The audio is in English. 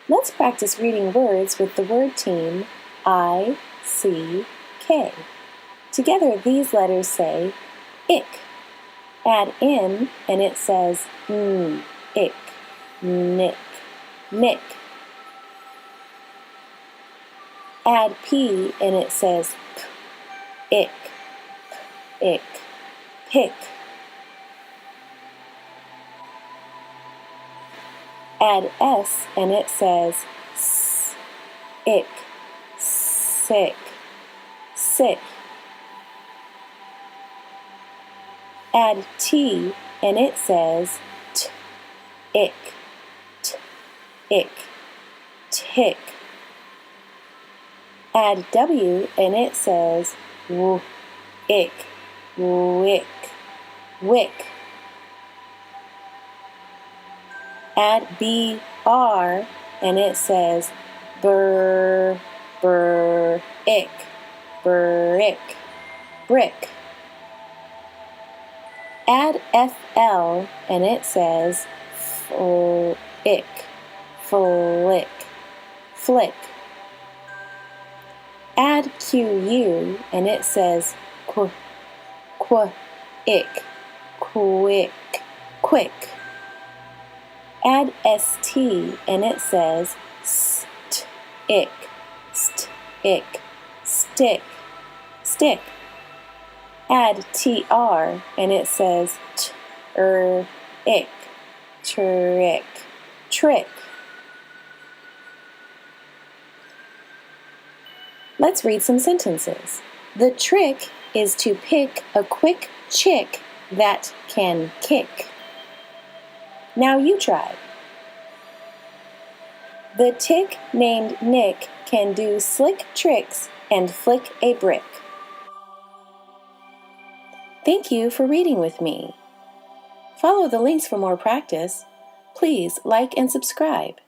Let's practice reading words with the word team ICK. Together these letters say ick. Add in and it says ick, nick, nick. Add P and it says p, ick, pick. Add S and it says ick, sick, sick. Add T and it says ick, ick, tick. Add W and it says ick, wick, wick. Add BR and it says brr, ick, brick, brick. Add FL and it says ick, flick, flick. Add QU and it says ick, quick, quick. Add ST and it says ick, stick, stick, stick. Add TR and it says ick, trick, trick. Let's read some sentences. The trick is to pick a quick chick that can kick. Now you try. The tick named Nick can do slick tricks and flick a brick. Thank you for reading with me. Follow the links for more practice. Please like and subscribe.